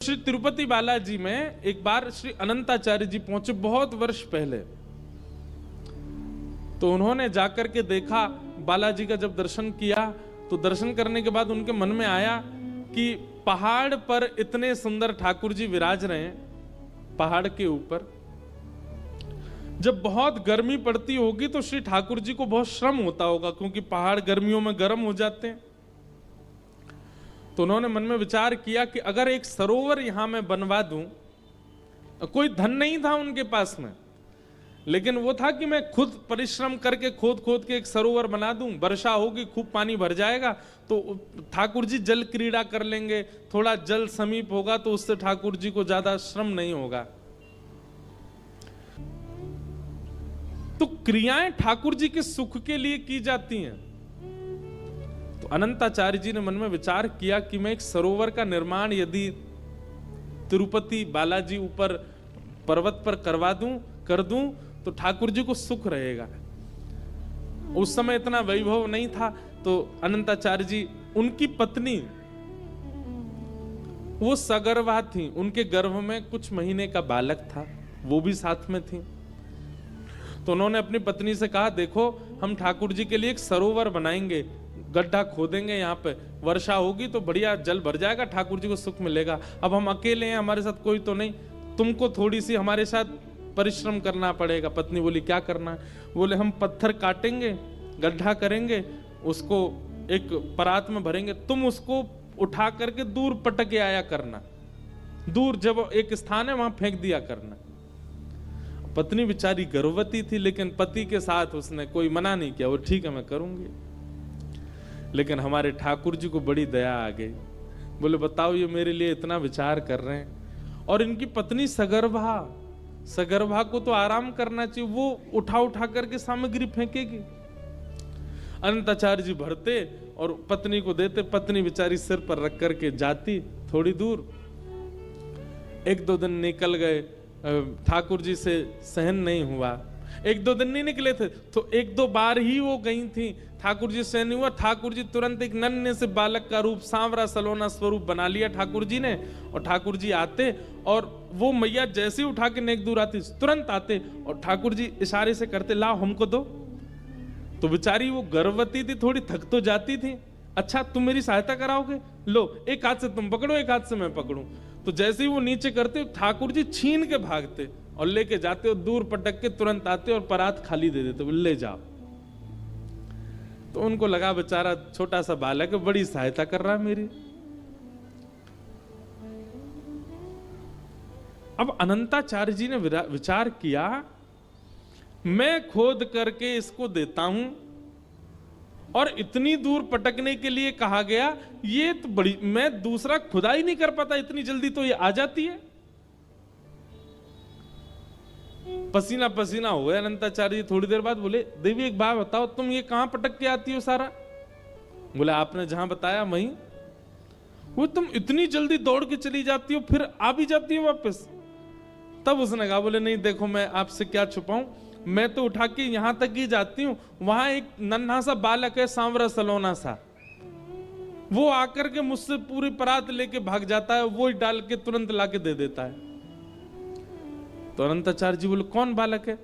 श्री तिरुपति बालाजी में एक बार श्री अनंताचार्य जी पहुंचे बहुत वर्ष पहले। तो उन्होंने जाकर के देखा, बालाजी का जब दर्शन किया तो दर्शन करने के बाद उनके मन में आया कि पहाड़ पर इतने सुंदर ठाकुर जी विराज रहे हैं, पहाड़ के ऊपर जब बहुत गर्मी पड़ती होगी तो श्री ठाकुर जी को बहुत श्रम होता होगा, क्योंकि पहाड़ गर्मियों में गर्म हो जाते हैं। तो उन्होंने मन में विचार किया कि अगर एक सरोवर यहां मैं बनवा दूं, कोई धन नहीं था उनके पास में, लेकिन वो था कि मैं खुद परिश्रम करके खोद खोद के एक सरोवर बना दूं, वर्षा होगी खूब पानी भर जाएगा तो ठाकुर जी जल क्रीड़ा कर लेंगे, थोड़ा जल समीप होगा तो उससे ठाकुर जी को ज्यादा श्रम नहीं होगा। तो क्रियाएं ठाकुर जी के सुख के लिए की जाती हैं। तो अनंताचार्य जी ने मन में विचार किया कि मैं एक सरोवर का निर्माण यदि तिरुपति बालाजी ऊपर पर्वत पर कर दूं तो ठाकुर जी को सुख रहेगा। उस समय इतना वैभव नहीं था, तो अनंताचार्य जी, उनकी पत्नी वो सगर्भा थी, उनके गर्भ में कुछ महीने का बालक था, वो भी साथ में थी। तो उन्होंने अपनी पत्नी से कहा, देखो हम ठाकुर जी के लिए एक सरोवर बनाएंगे, गड्ढा खोदेंगे, यहाँ पे वर्षा होगी तो बढ़िया जल भर जाएगा, ठाकुर जी को सुख मिलेगा। अब हम अकेले हैं, हमारे साथ कोई तो नहीं, तुमको थोड़ी सी हमारे साथ परिश्रम करना पड़ेगा। पत्नी बोली, क्या करना है? बोले, हम पत्थर काटेंगे, गड्ढा करेंगे, उसको एक परात में भरेंगे, तुम उसको उठा करके दूर पटक के आया करना, दूर जब एक स्थान है वहां फेंक दिया करना। पत्नी बेचारी गर्भवती थी, लेकिन पति के साथ उसने कोई मना नहीं किया, वो ठीक है मैं करूंगी। लेकिन हमारे ठाकुर जी को बड़ी दया आ गई, बोले बताओ ये मेरे लिए इतना विचार कर रहे हैं, और इनकी पत्नी सगर्भा को तो आराम करना चाहिए, वो उठा करके सामग्री फेंकेगी। अनंताचार्य जी भरते और पत्नी को देते, पत्नी बेचारी सिर पर रख करके जाती थोड़ी दूर। एक दो दिन निकल गए, ठाकुर जी से सहन नहीं हुआ, एक दो दिन नहीं निकले थे तो एक दो बार ही वो गई थी, ठाकुर जी से नहीं हुआ। ठाकुर जी तुरंत एक नन्हे से बालक का रूप, सांवरा सलोना स्वरूप बना लिया ठाकुर जी ने, और ठाकुर जी आते और वो मैया जैसे उठा के नेक दूर आती तुरंत आते और ठाकुर जी इशारे से करते, लाओ हमको दो। तो बेचारी वो गर्भवती थी, थोड़ी थक तो जाती थी, अच्छा तुम मेरी सहायता कराओगे, लो एक हाथ से तुम पकड़ो, एक हाथ से मैं पकड़ूं। तो जैसे ही वो नीचे करते ठाकुर जी छीन के भागते और लेके जाते और दूर पटक के तुरंत आते और परात खाली दे देते, ले जाओ। तो उनको लगा बेचारा छोटा सा बालक है, बड़ी सहायता कर रहा है मेरी। अब अनंताचार्य जी ने विचार किया, मैं खोद करके इसको देता हूं और इतनी दूर पटकने के लिए कहा गया, ये तो बड़ी, मैं दूसरा खुदाई नहीं कर पाता, इतनी जल्दी तो ये आ जाती है। पसीना पसीना हो गया अनंताचार्य जी। थोड़ी देर बाद बोले, देवी एक बात बताओ, तुम ये कहां पटक के आती हो सारा? बोले, आपने जहां बताया वहीं। वो तुम इतनी जल्दी दौड़ के चली जाती हो, फिर आ भी जाती हो वापस? तब उसने कहा, बोले नहीं देखो मैं आपसे क्या छुपाऊं, मैं तो उठा के यहां तक ही जाती हूं, वहां एक नन्हा सा बालक है, सांवरा सलोना सा, वो आकर के मुझसे पूरी परात लेके भाग जाता है, वो डाल के तुरंत लाके दे देता है। तो अनंताचार्य जी बोले, कौन बालक है?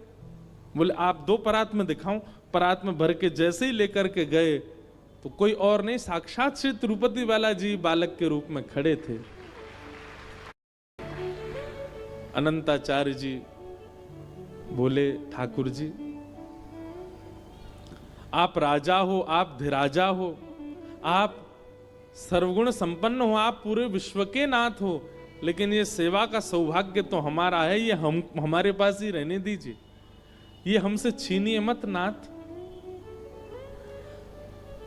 बोले, आप दो परात में दिखाऊं। परात में भर के जैसे ही लेकर के गए तो कोई और नहीं, साक्षात श्री तिरुपति बालाजी बालक के रूप में खड़े थे। अनंताचार्य जी बोले, ठाकुर जी आप राजा हो, आप धिराजा हो, आप सर्वगुण संपन्न हो, आप पूरे विश्व के नाथ हो, लेकिन ये सेवा का सौभाग्य तो हमारा है, ये हमारे पास ही रहने दीजिए, ये हमसे छीनिए मत नाथ।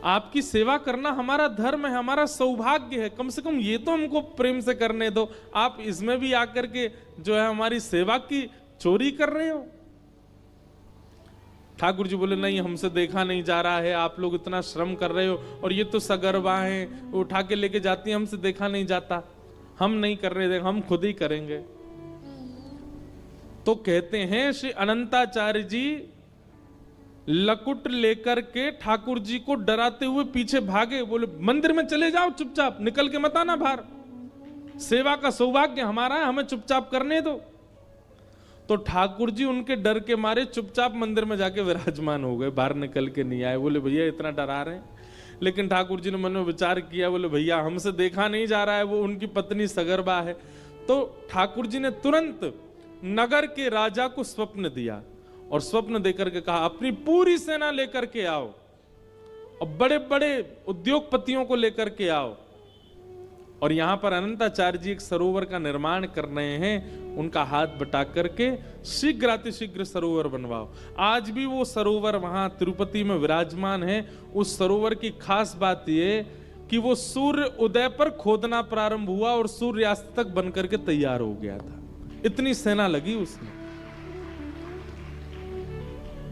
आपकी सेवा करना हमारा धर्म है, हमारा सौभाग्य है, कम से कम ये तो हमको प्रेम से करने दो। आप इसमें भी आकर के जो है हमारी सेवा की चोरी कर रहे हो। ठाकुर जी बोले, नहीं हमसे देखा नहीं जा रहा है, आप लोग इतना श्रम कर रहे हो, और ये तो सगर्भा हैं, उठा के लेके जाती है, हमसे देखा नहीं जाता, हम नहीं कर रहे, हम खुद ही करेंगे। तो कहते हैं श्री अनंताचार्य जी लकुट लेकर के ठाकुर जी को डराते हुए पीछे भागे, बोले मंदिर में चले जाओ चुपचाप, निकल के मत आना बाहर। सेवा का सौभाग्य हमारा है, हमें चुपचाप करने दो। तो ठाकुर जी उनके डर के मारे चुपचाप मंदिर में जाके विराजमान हो गए, बाहर निकल के नहीं आए। बोले भैया इतना डरा रहे हैं। लेकिन ठाकुर जी ने मन में विचार किया, बोले भैया हमसे देखा नहीं जा रहा है, वो उनकी पत्नी सगर्भा है। तो ठाकुर जी ने तुरंत नगर के राजा को स्वप्न दिया और स्वप्न देकर के कहा अपनी पूरी सेना लेकर के आओ और बड़े बड़े उद्योगपतियों को लेकर के आओ, और यहां पर अनंताचार्य जी एक सरोवर का निर्माण कर रहे हैं, उनका हाथ बटा करके शीघ्र अतिशीघ्र सरोवर बनवाओ। आज भी वो सरोवर वहां तिरुपति में विराजमान है। उस सरोवर की खास बात ये कि वो सूर्य उदय पर खोदना प्रारंभ हुआ और सूर्यास्त तक बनकर के तैयार हो गया था। इतनी सेना लगी उसमें।